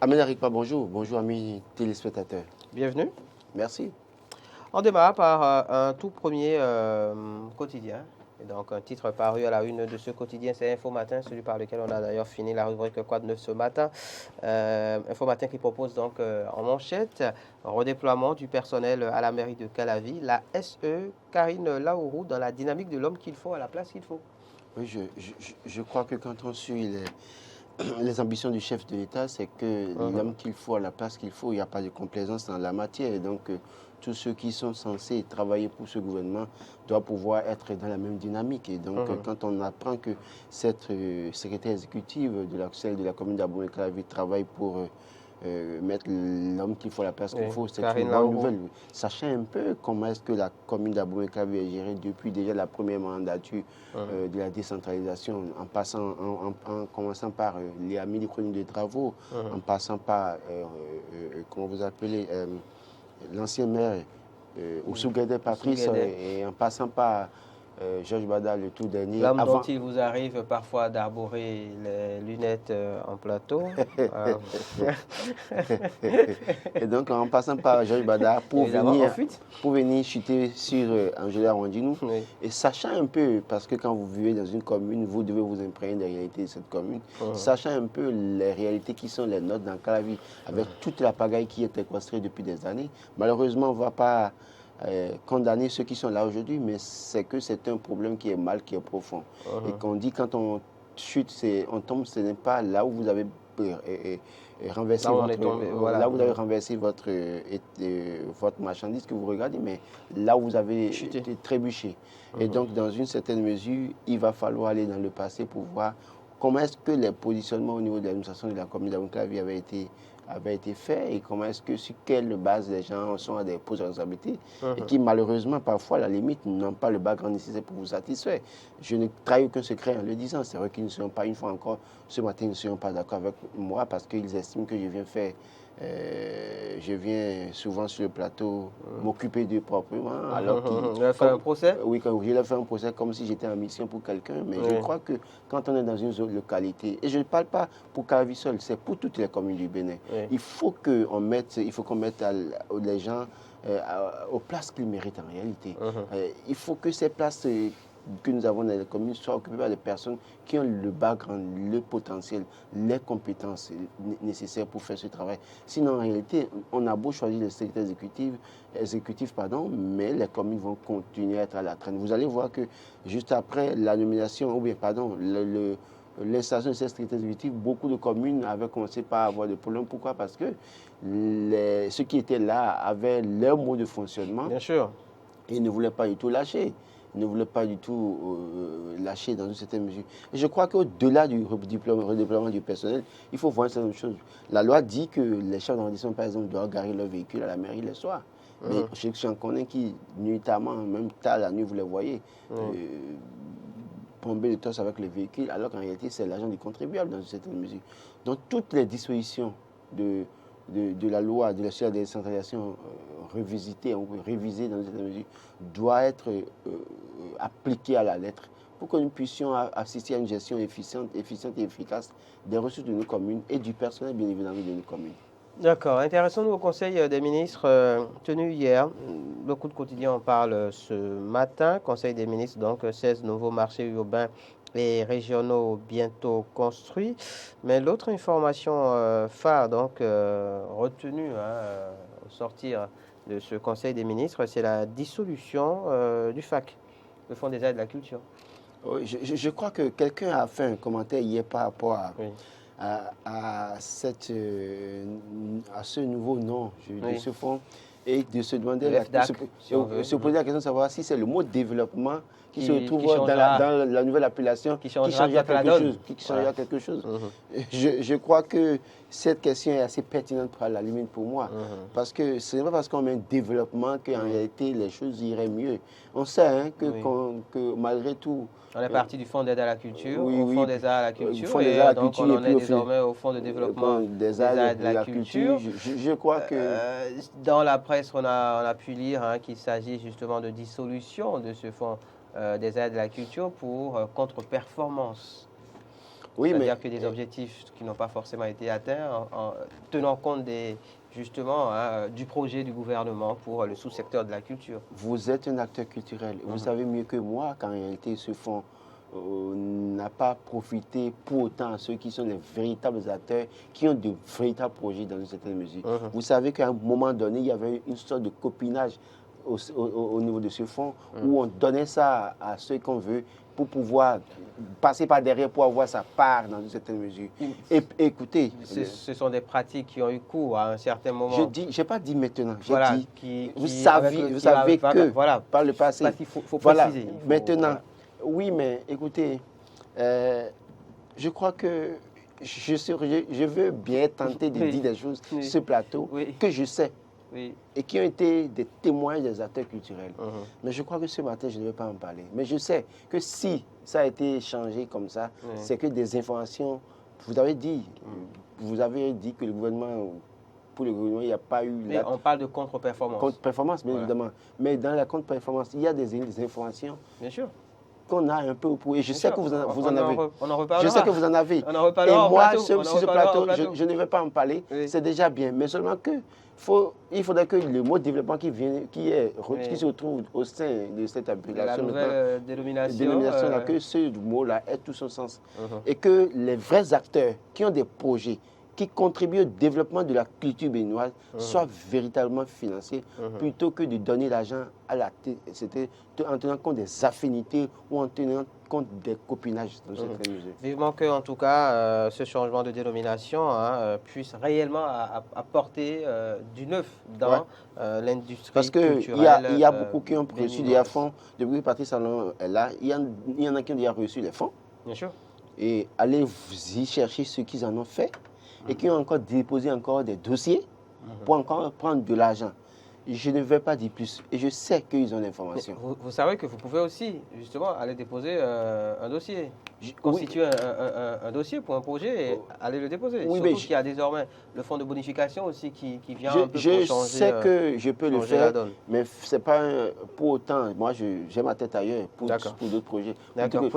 Amélie Rikpa, bonjour. Bonjour, amis téléspectateurs. Bienvenue. Merci. On démarre par un tout premier quotidien. Et donc, un titre paru à la une de ce quotidien, c'est Info Matin, celui par lequel on a d'ailleurs fini la rubrique Quoi de neuf ce matin. Info Matin qui propose donc en manchette redéploiement du personnel à la mairie de Calavi, la SE Karine Laourou dans la dynamique de l'homme qu'il faut à la place qu'il faut. Oui, je crois que quand on suit les ambitions du chef de l'État, c'est que l'homme qu'il faut à la place qu'il faut, il n'y a pas de complaisance dans la matière. Et donc, tous ceux qui sont censés travailler pour ce gouvernement doivent pouvoir être dans la même dynamique. Et donc, quand on apprend que cette secrétaire exécutive celle de la commune d'Abomey-Calavi travaille pour mettre l'homme qu'il faut à la place qu'il faut, c'est une bonne nouvelle. Sachez un peu comment est-ce que la commune d'Abomey-Calavi est gérée depuis déjà la première mandature de la décentralisation, en commençant par les amis des chroniques de travaux, en passant par, comment vous appelez, l'ancien maire, Oussouguédé Patrice, et en passant par Georges Bada, le tout dernier. L'homme dont il vous arrive parfois d'arborer les lunettes en plateau. Et donc, en passant par Georges Bada pour venir chuter sur Angela Rondinou. Oui. Et sachant un peu, parce que quand vous vivez dans une commune, vous devez vous imprégner des réalités de cette commune, sachant un peu les réalités qui sont les nôtres dans Calavi, avec toute la pagaille qui est équestrée depuis des années, malheureusement, on ne va pas condamner ceux qui sont là aujourd'hui, mais c'est que c'est un problème qui est mal, qui est profond. Et qu'on dit quand on chute, on tombe, ce n'est pas là où vous avez renversé votre marchandise que vous regardez, mais là où vous avez trébuché. Et donc, dans une certaine mesure, il va falloir aller dans le passé pour voir comment est-ce que les positionnements au niveau de l'administration de la commune d'Abomey-Calavi avait été fait et comment est-ce que, sur quelle base les gens sont à des postes de responsabilité et qui, malheureusement, parfois, à la limite, n'ont pas le background nécessaire pour vous satisfaire. Je ne trahis aucun secret en le disant. C'est vrai qu'ils ne seront pas, une fois encore, ce matin, ils ne seront pas d'accord avec moi parce qu'ils estiment que je viens souvent sur le plateau m'occuper d'eux proprement. Alors qu'il a fait un procès? Oui, quand je leur fais un procès comme si j'étais en mission pour quelqu'un. Mais je crois que quand on est dans une zone localité, et je ne parle pas pour Calavi seul, c'est pour toutes les communes du Bénin, il faut qu'on mette les gens aux places qu'ils méritent en réalité. Il faut que ces places que nous avons dans les communes soient occupées par des personnes qui ont le background, le potentiel, les compétences nécessaires pour faire ce travail. Sinon, en réalité, on a beau choisir le secrétaire exécutif, mais les communes vont continuer à être à la traîne. Vous allez voir que juste après la nomination, l'installation de ces secrétaires exécutifs, beaucoup de communes avaient commencé par avoir des problèmes. Pourquoi? Parce que ceux qui étaient là avaient leur mode de fonctionnement. Bien sûr. Et ils ne voulaient pas du tout lâcher. Ils ne voulaient pas du tout lâcher dans une certaine mesure. Et je crois qu'au-delà du redéploiement du personnel, il faut voir une certaine chose. La loi dit que les chefs d'arrondissement, par exemple, doivent garer leur véhicule à la mairie le soir. Mais j'en connais qui, nuitamment, même tard la nuit, vous les voyez, bomber le torse avec le véhicule, alors qu'en réalité, c'est l'argent du contribuable dans une certaine mesure. Donc, toutes les dispositions de la loi de la décentralisation révisée dans une certaine mesure doit être appliquée à la lettre pour que nous puissions assister à une gestion efficiente et efficace des ressources de nos communes et du personnel, bien évidemment, de nos communes. D'accord. Intéressons-nous au Conseil des ministres tenu hier. Beaucoup de quotidiens en parlent ce matin. Conseil des ministres, donc 16 nouveaux marchés urbains et régionaux bientôt construits. Mais l'autre information phare, donc retenue au sortir de ce Conseil des ministres, c'est la dissolution du FAC, le Fonds des aides de la culture. Oui, je crois que quelqu'un a fait un commentaire hier par rapport à ce nouveau nom de ce fonds et de se demander se poser la question de savoir si c'est le mot développement qui se retrouve dans la nouvelle appellation qui changera quelque chose. Je crois que cette question est assez pertinente à la limite pour moi. Parce que ce n'est pas parce qu'on met développement qu'en réalité les choses iraient mieux. On sait que malgré tout, on est parti du fonds d'aide à la culture, au fonds des arts à la culture, donc on en est désormais au fonds de développement des arts de la culture. Je crois que... dans la presse, on a pu lire qu'il s'agit justement de dissolution de ce fonds des arts de la culture pour contre-performance. Oui, c'est-à-dire que des objectifs qui n'ont pas forcément été atteints en tenant compte justement du projet du gouvernement pour le sous-secteur de la culture. Vous êtes un acteur culturel. Vous savez mieux que moi qu'en réalité, ce fonds n'a pas profité pour autant à ceux qui sont les véritables acteurs, qui ont de véritables projets dans une certaine mesure. Vous savez qu'à un moment donné, il y avait une sorte de copinage au niveau de ce fonds où on donnait ça à ceux qu'on veut pour pouvoir passer par derrière pour avoir sa part dans une certaine mesure. Et écoutez, ce sont des pratiques qui ont eu cours à un certain moment. Je n'ai pas dit maintenant, j'ai voilà, dit, vous savez que voilà, par le passé, parce qu'il faut préciser. Maintenant, voilà. Oui, mais écoutez, je crois que je veux bien tenter de dire des choses sur ce plateau que je sais et qui ont été des témoins des acteurs culturels. Mais je crois que ce matin, je ne vais pas en parler. Mais je sais que si ça a été changé comme ça, c'est que des informations, vous avez dit que le gouvernement... Pour le gouvernement, il n'y a pas eu... Mais on parle de contre-performance. Contre-performance, bien évidemment. Mais dans la contre-performance, il y a des informations... Bien sûr. Qu'on a un peu pour... Et je sais que vous en avez. On en reparlera. Je sais que vous en avez. On en reparlera. Et moi, sur ce plateau, je ne vais pas en parler. C'est déjà bien. Mais seulement que il faudrait que le mot développement qui se retrouve au sein de cette appellation, la nouvelle dénomination là, que ce mot-là ait tout son sens. Et que les vrais acteurs qui ont des projets, qui contribuent au développement de la culture béninoise soient véritablement financés plutôt que de donner l'argent à la tête, en tenant compte des affinités ou en tenant compte des copinages dans cette mesure. Vivement que, en tout cas, ce changement de dénomination puisse réellement apporter du neuf dans l'industrie culturelle. Parce qu'il y a beaucoup qui ont reçu des fonds. Depuis que Patrice Talon est là, il y en a qui ont déjà reçu les fonds. Bien sûr. Et allez y chercher ceux qui en ont fait et qui ont encore déposé des dossiers pour encore prendre de l'argent. Je ne vais pas dire plus. Et je sais qu'ils ont l'information. Vous savez que vous pouvez aussi, justement, aller déposer un dossier. Constituer un dossier pour un projet et aller le déposer. Oui, surtout qu'il y a désormais le fonds de bonification aussi qui vient un peu pour changer. Je sais que je peux le faire, mais ce n'est pas pour autant. Moi, j'ai ma tête ailleurs pour d'autres projets. D'accord. Il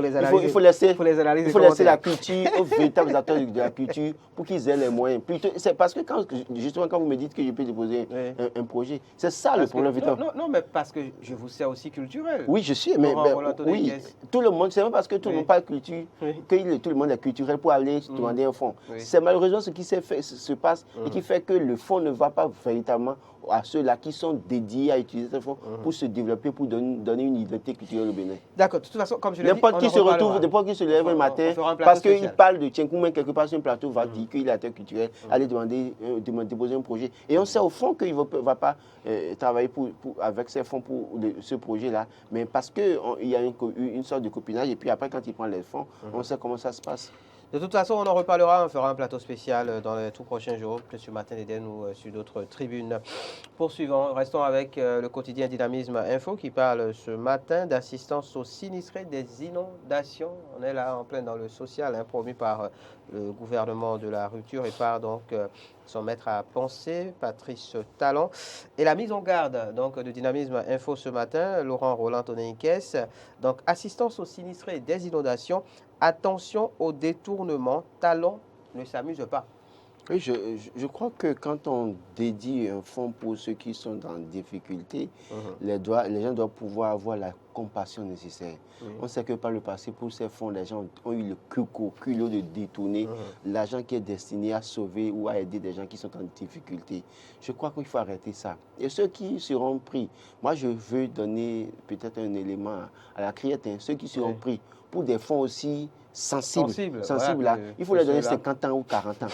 faut laisser la culture aux véritables acteurs de la culture pour qu'ils aient les moyens. C'est parce que justement, quand vous me dites que je peux déposer un projet, c'est ça le problème. Non, mais parce que je vous sais aussi culturel. Oui, je suis, mais oui, tout le monde, c'est pas parce que tout le monde parle culture que tout le monde est culturel pour aller demander un fonds. C'est malheureusement ce qui se passe et qui fait que le fonds ne va pas véritablement à ceux-là qui sont dédiés à utiliser ce fonds pour se développer, pour donner une identité culturelle au Bénin. D'accord, de toute façon, comme je l'ai dit, n'importe qui se retrouve, n'importe qui se lève le matin, parce qu'il parle de Tchenkoumène quelque part sur un plateau, va dire qu'il est acteur culturel, aller déposer un projet. Et on sait au fond qu'il ne va pas travailler avec ces fonds pour ce projet-là, mais parce qu'il y a une sorte de copinage, et puis après, quand il prend les fonds, on sait comment ça se passe. De toute façon, on en reparlera, on fera un plateau spécial dans les tout prochains jours, que sur Matin d'Éden ou sur d'autres tribunes. Poursuivons, restons avec le quotidien Dynamisme Info qui parle ce matin d'assistance aux sinistrés des inondations. On est là en plein dans le social, promu par le gouvernement de la rupture et par donc son maître à penser, Patrice Talon. Et la mise en garde donc, de Dynamisme Info ce matin, Laurent Roland Toneniquès, donc assistance aux sinistrés des inondations. Attention au détournement, Talon ne s'amuse pas. Oui, je crois que quand on dédie un fonds pour ceux qui sont en difficulté, les gens doivent pouvoir avoir la compassion nécessaire. On sait que par le passé, pour ces fonds, les gens ont eu le culot de détourner l'argent qui est destiné à sauver ou à aider des gens qui sont en difficulté. Je crois qu'il faut arrêter ça. Et ceux qui seront pris, moi je veux donner peut-être un élément à la criette, ceux qui seront pris pour des fonds aussi sensibles là, il faut leur donner 50 ans ou 40 ans.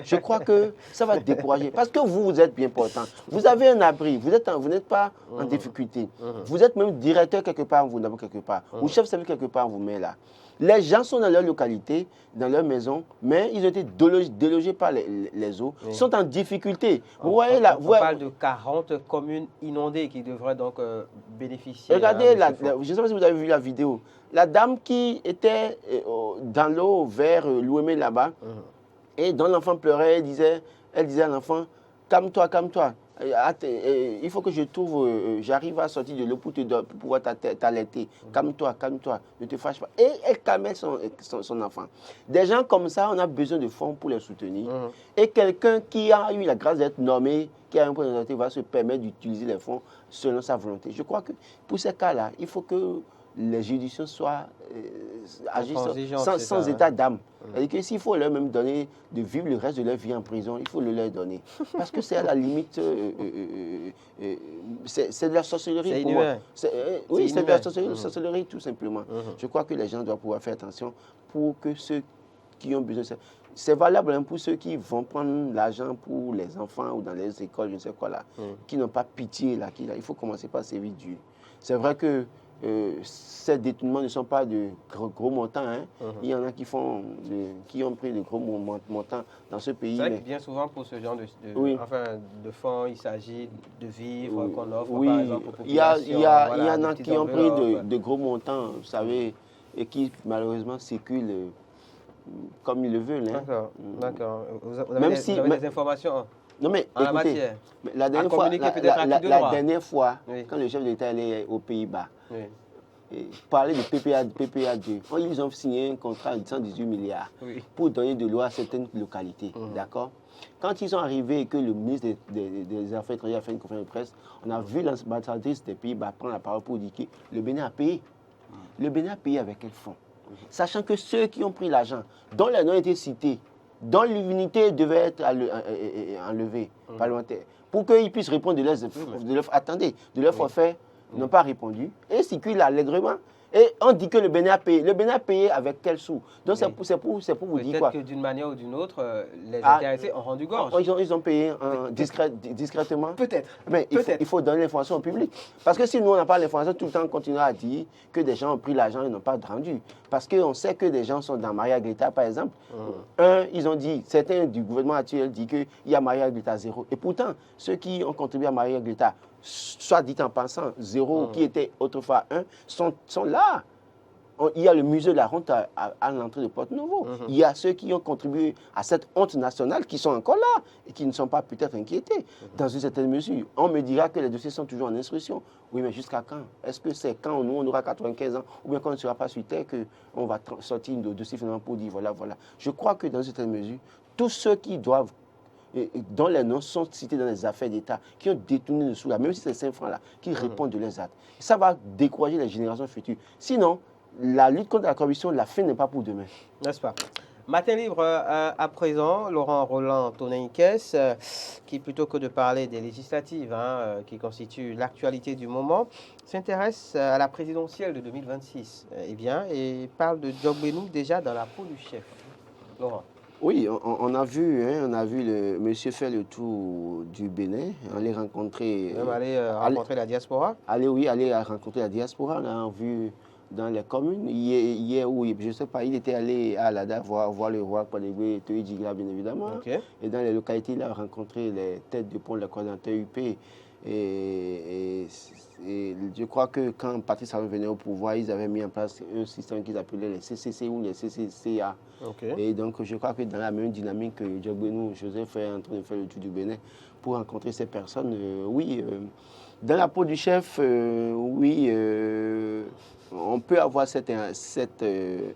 Je crois que ça va décourager. Parce que vous êtes bien portant. Vous avez un abri, vous n'êtes pas en difficulté. Vous êtes même directeur quelque part, vous n'avez quelque part. Ou chef de service quelque part, vous met là. Les gens sont dans leur localité, dans leur maison, mais ils ont été délogés par les eaux, sont en difficulté. Vous voyez là. On parle de 40 communes inondées qui devraient donc bénéficier. Regardez, je ne sais pas si vous avez vu la vidéo. La dame qui était dans l'eau vers l'Ouémé là-bas, et dont l'enfant pleurait, elle disait à l'enfant, calme-toi, calme-toi. Il faut que je trouve, j'arrive à sortir de l'eau pour pouvoir t'allaiter. Calme-toi, calme-toi, ne te fâche pas. Et elle calmait son enfant. Des gens comme ça, on a besoin de fonds pour les soutenir. Et quelqu'un qui a eu la grâce d'être nommé, qui a un point d'autorité, va se permettre d'utiliser les fonds selon sa volonté. Je crois que pour ces cas-là, il faut que les juridictions soient agissent sans état d'âme. C'est-à-dire que s'il faut leur même donner de vivre le reste de leur vie en prison, il faut le leur donner. Parce que c'est à la limite, c'est de la sorcellerie pour moi. Oui, c'est de la sorcellerie tout simplement. Je crois que les gens doivent pouvoir faire attention pour que ceux qui ont besoin... C'est valable hein, pour ceux qui vont prendre l'argent pour les enfants ou dans les écoles, je ne sais quoi là, qui n'ont pas pitié là, il faut commencer par servir Dieu. C'est vrai que ces détournements ne sont pas de gros montants. Hein. Il y en a qui ont pris de gros montants dans ce pays. C'est vrai que bien souvent pour ce genre de fonds, il s'agit de vivres qu'on offre par exemple aux populations. Il y en a qui ont pris de gros montants, vous savez, et qui malheureusement circulent comme ils le veulent. Hein. D'accord. Vous avez des informations non mais en la écoutez, matière. La dernière fois, quand le chef de l'État allait aux Pays-Bas, parler de PPA2, ils ont signé un contrat de 118 milliards pour donner de l'eau à certaines localités. D'accord. Quand ils sont arrivés et que le ministre des Affaires étrangères a fait une conférence de presse, on a vu l'ambassadrice des Pays-Bas prendre la parole pour dire que le Bénin a payé. Le Bénin a payé avec quel fonds? Sachant que ceux qui ont pris l'argent, dont les noms étaient cités, dont l'unité devait être enlevée parlementaire, pour qu'ils puissent répondre de leur forfait, n'ont pas répondu et circulent allègrement. Et on dit que le Bénin a payé. Le Bénin a payé avec quel sou? Donc c'est pour vous dire quoi? Peut-être que d'une manière ou d'une autre, les intéressés ont rendu gorge. Ils ont payé discrètement. Peut-être. Mais il faut donner l'information au public. Parce que si nous, on n'a pas l'information, tout le temps, on continuera à dire que des gens ont pris l'argent et n'ont pas rendu. Parce qu'on sait que des gens sont dans Maria Greta, par exemple. Ils ont dit, certains du gouvernement actuel disent qu'il y a Maria Greta 0. Et pourtant, ceux qui ont contribué à Maria Greta, soit dit en pensant, 0 qui était autrefois 1, sont là. Il y a le musée de la honte à l'entrée de Porte-Nouveau. Il y a ceux qui ont contribué à cette honte nationale qui sont encore là et qui ne sont pas peut-être inquiétés. Dans une certaine mesure, on me dira que les dossiers sont toujours en instruction. Oui, mais jusqu'à quand? Est-ce que c'est quand nous, on aura 95 ans ou bien quand on ne sera pas sur terre qu'on va sortir de dossier finalement pour dire voilà. Je crois que dans une certaine mesure, tous ceux qui doivent dont les noms sont cités dans les affaires d'État, qui ont détourné le sous-là, même si c'est 5 francs-là, qui répondent de leurs actes. Ça va décourager les générations futures. Sinon, la lutte contre la corruption, la fin n'est pas pour demain. N'est-ce pas? Matin libre à présent, Laurent Roland Toninquès, qui plutôt que de parler des législatives, qui constituent l'actualité du moment, s'intéresse à la présidentielle de 2026. Et parle de Djogbenou déjà dans la peau du chef. Laurent. Oui, on a vu le monsieur faire le tour du Bénin, aller rencontrer... Même aller rencontrer la diaspora. Aller rencontrer la diaspora. On a vu dans les communes. Hier, je ne sais pas, il était allé à Alada voir le roi Palégué Toïdjigla, bien évidemment. Okay. Et dans les localités, il a rencontré les têtes de pont, les coordonnateurs UP. Et je crois que quand Patrice Talon venait au pouvoir, ils avaient mis en place un système qu'ils appelaient les CCC ou les CCCA. Okay. Et donc, je crois que dans la même dynamique que Djogbenou, Joseph est en train de faire le tour du Bénin pour rencontrer ces personnes, dans la peau du chef, on peut avoir cette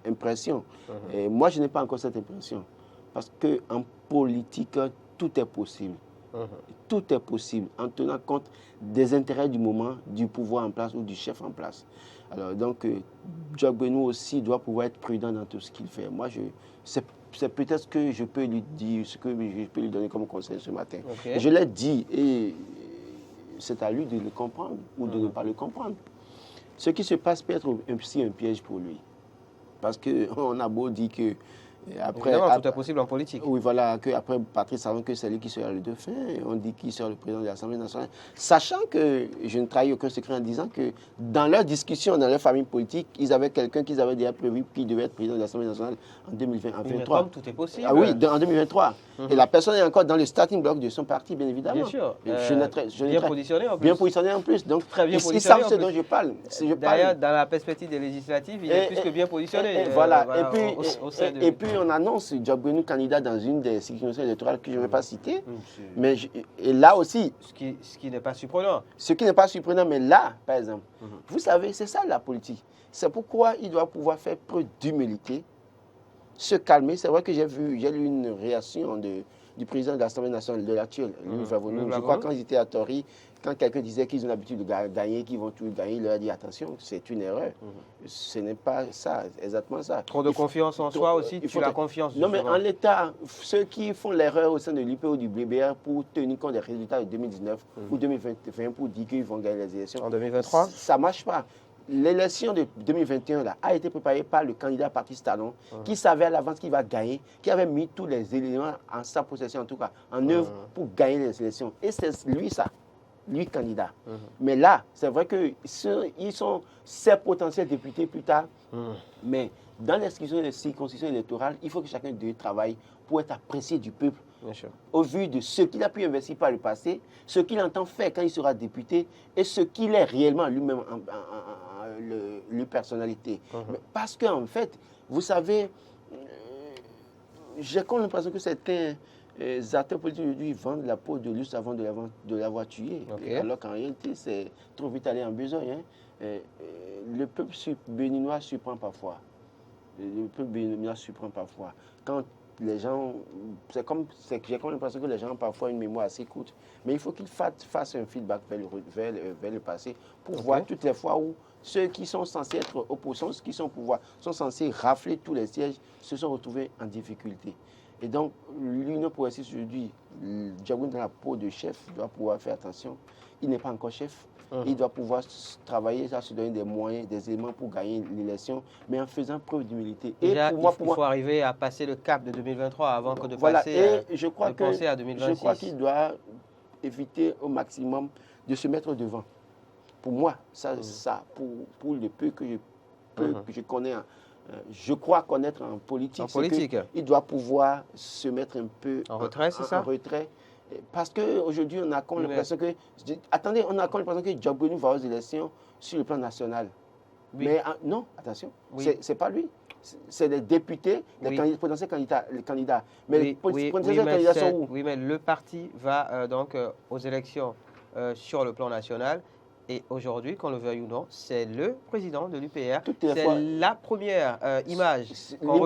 impression. Et moi, je n'ai pas encore cette impression. Parce qu'en politique, tout est possible. Tout est possible en tenant compte des intérêts du moment, du pouvoir en place ou du chef en place. Alors donc, Djogbenou aussi doit pouvoir être prudent dans tout ce qu'il fait. Moi, c'est peut-être ce que je peux lui dire, ce que je peux lui donner comme conseil ce matin. Okay. Je l'ai dit et c'est à lui de le comprendre ou de ne pas le comprendre. Ce qui se passe peut être aussi un piège pour lui. Parce qu'on a beau dire que évidemment, tout est possible en politique. Oui, voilà, qu'après Patrice Talon, que c'est lui qui sera le dauphin, on dit qu'il sera le président de l'Assemblée nationale. Sachant que je ne trahis aucun secret en disant que dans leur discussion, dans leur famille politique, ils avaient quelqu'un qu'ils avaient déjà prévu qui devait être président de l'Assemblée nationale en 2023. Mais comme tout est possible. Ah oui, en 2023. Et la personne est encore dans le starting block de son parti, bien évidemment. Bien sûr. Bien positionné en plus. Bien positionné en plus. Donc, très bien ils savent ce dont je parle. D'ailleurs, dans la perspective des législatives, il est plus que bien positionné. Voilà. Et puis, on annonce Job Benou candidat dans une des circonscriptions électorales que je ne vais pas citer. Mais et là aussi... Ce qui n'est pas surprenant. Ce qui n'est pas surprenant, mais là, par exemple, vous savez, c'est ça la politique. C'est pourquoi il doit pouvoir faire preuve d'humilité, se calmer. C'est vrai que j'ai lu une réaction du président de l'Assemblée nationale, de l'actuel, Louis Vavonou. Je crois quand ils étaient à Tori, quand quelqu'un disait qu'ils ont l'habitude de gagner, qu'ils vont tout gagner, il leur a dit attention, c'est une erreur. Ce n'est pas ça, exactement ça. Trop de confiance en soi aussi, tu la confiance. Non, mais en l'état, ceux qui font l'erreur au sein de l'IP ou du BBR pour tenir compte des résultats de 2019 ou 2021 pour dire qu'ils vont gagner les élections. En 2023 ça ne marche pas. L'élection de 2021 là, a été préparée par le candidat Patrice Talon, qui savait à l'avance qu'il va gagner, qui avait mis tous les éléments en sa possession, en tout cas, en œuvre pour gagner les élections. Et c'est lui ça, lui candidat. Mais là, c'est vrai qu'ils sont ses potentiels députés plus tard, mais dans les circonscriptions électorales, il faut que chacun d'eux travaille pour être apprécié du peuple. Au vu de ce qu'il a pu investir par le passé, ce qu'il entend faire quand il sera député et ce qu'il est réellement lui-même le personnalité. Mais parce qu'en fait, vous savez, j'ai comme l'impression que certains acteurs politiques aujourd'hui vendent la peau de l'us avant de l'avoir tué. Alors qu'en réalité, c'est trop vite aller en besogne. Le peuple béninois surprend parfois. Le peuple béninois surprend parfois. Quand les gens, j'ai comme l'impression que les gens ont parfois une mémoire assez courte, mais il faut qu'ils fassent un feedback vers le passé pour voir toutes les fois où ceux qui sont censés être opposants, ceux qui sont au pouvoir, sont censés rafler tous les sièges, se sont retrouvés en difficulté. Et donc, l'Union progressiste aujourd'hui, Diaboune dans la peau de chef, doit pouvoir faire attention. Il n'est pas encore chef. Il doit pouvoir travailler, se donner des moyens, des éléments pour gagner l'élection, mais en faisant preuve d'humilité. Et pour moi, il faut arriver à passer le cap de 2023 avant que de passer penser à 2026. Je crois qu'il doit éviter au maximum de se mettre devant. Pour moi, pour le peu que je connais, je crois connaître en politique, il doit pouvoir se mettre un peu en retrait, c'est ça? En retrait. Parce qu'aujourd'hui, on a comme l'impression que... Attendez, on a comme l'impression que Job Benou va aux élections sur le plan national. Oui. Mais non, attention, ce n'est pas lui. C'est les députés, les potentiels candidats. Mais les potentiels candidats sont où? Oui, mais le parti va donc aux élections sur le plan national. Et aujourd'hui, qu'on le veuille ou non, c'est le président de l'UPR. C'est la première image qu'on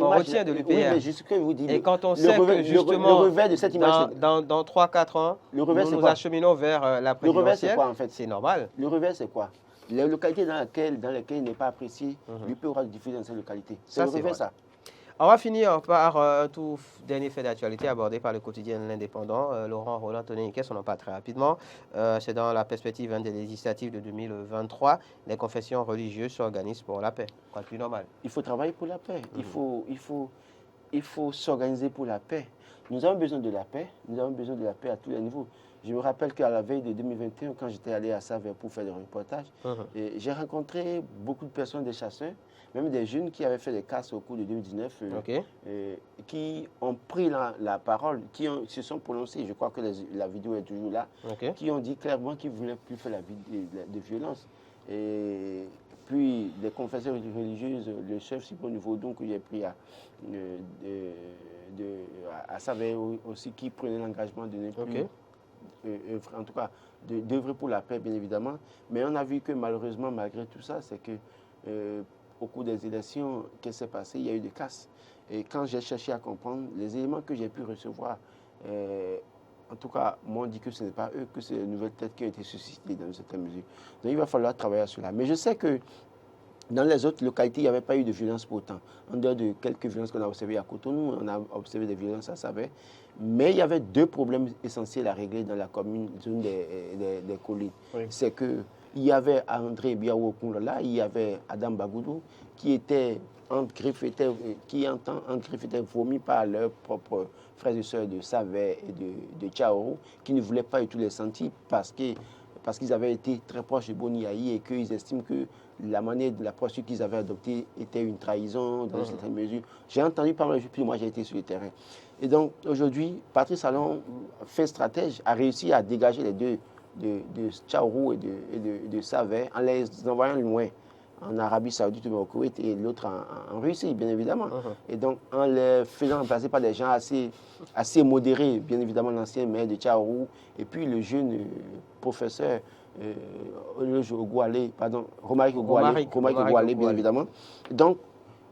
retient de l'UPR. Oui, mais juste que vous dites. Et quand on sait que justement, le revers de cette image, dans 3-4 ans, nous acheminons vers la présidentielle. Le revers, c'est quoi en fait? C'est normal. Le revers, c'est quoi? Les localités dans lesquelles il n'est pas apprécié, l'UPR aura diffusé dans ces localités. C'est le revers, ça. On va finir par un tout dernier fait d'actualité abordé par le quotidien L'Indépendant. Laurent Roland Toniquet, on en parle très rapidement. C'est dans la perspective des législatives de 2023. Les confessions religieuses s'organisent pour la paix. Quoi de plus normal? Il faut travailler pour la paix. Il faut s'organiser pour la paix. Nous avons besoin de la paix. Nous avons besoin de la paix à tous les niveaux. Je me rappelle qu'à la veille de 2021, quand j'étais allé à Saverne pour faire des reportages, j'ai rencontré beaucoup de personnes, des chasseurs, même des jeunes qui avaient fait des casses au cours de 2019, qui ont pris la parole, qui se sont prononcés, je crois que la vidéo est toujours là, qui ont dit clairement qu'ils ne voulaient plus faire de violence. Et puis, des confessions religieuses, le chef suprême du Vaudon que j'ai pris à Saverne aussi, qui prenait l'engagement de ne plus... en tout cas, d'œuvrer pour la paix, bien évidemment. Mais on a vu que malheureusement, malgré tout ça, c'est que au cours des élections, qu'est-ce qui s'est passé? Il y a eu des casses. Et quand j'ai cherché à comprendre, les éléments que j'ai pu recevoir, en tout cas, m'ont dit que ce n'est pas eux, que c'est les nouvelles têtes qui ont été suscitées dans une certaine mesure. Donc il va falloir travailler sur cela. Mais je sais que dans les autres localités, il n'y avait pas eu de violence pour autant. En dehors de quelques violences qu'on a observées à Cotonou, on a observé des violences à Saverne. Mais il y avait deux problèmes essentiels à régler dans la commune, zone des collines. C'est qu'il y avait André Biawo-Kounlala, il y avait Adam Bagoudou, qui étaient en griffe, étaient vomis par leurs propres frères et sœurs de Saverne et de Tchaoro, qui ne voulaient pas du tout les sentir parce qu'ils avaient été très proches de Boniaï et qu'ils estiment que la manière de la procédure qu'ils avaient adoptée était une trahison dans une certaine mesure. J'ai entendu parler, puis moi j'ai été sur le terrain. Et donc aujourd'hui, Patrice Talon, fin stratège, a réussi à dégager les deux de Tchaoro et de Saverne en les envoyant loin, en Arabie Saoudite ou au Koweït et l'autre en Russie, bien évidemment. Et donc, en les faisant remplacer par des gens assez modérés, bien évidemment, l'ancien maire de Tchaourou et puis le jeune professeur Romaric Ogoualé, bien évidemment. Donc,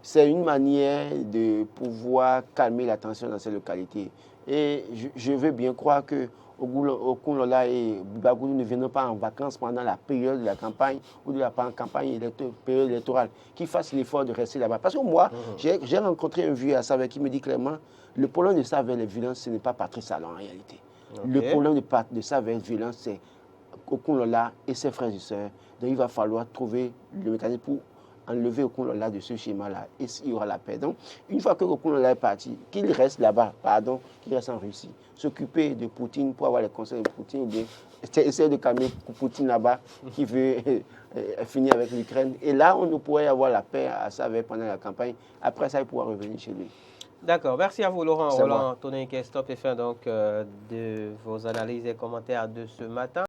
c'est une manière de pouvoir calmer la tension dans ces localités. Et je veux bien croire que Okunlola et Bagoulou ne viennent pas en vacances pendant la période de la campagne ou de la période électorale, qu'ils fassent l'effort de rester là-bas. Parce que moi, j'ai rencontré un vieux à Saverne qui me dit clairement, le problème de Saverne, les violences, ce n'est pas Patrice Talon en réalité. Le problème de Saverne, les violences, c'est Okunlola et ses frères et sœurs. Donc il va falloir trouver le mécanisme pour enlever Okunlola de ce schéma-là et il y aura la paix. Donc, une fois que Okunlola est parti, qu'il reste là-bas, qu'il reste en Russie, s'occuper de Poutine pour avoir les conseils de Poutine, ou bien essayer de calmer Poutine là-bas qui veut finir avec l'Ukraine. Et là, on pourrait avoir la paix à Saverne pendant la campagne. Après ça, il pourra revenir chez lui. D'accord. Merci à vous, Laurent Roland Tonin, qui est stop et fin donc, de vos analyses et commentaires de ce matin.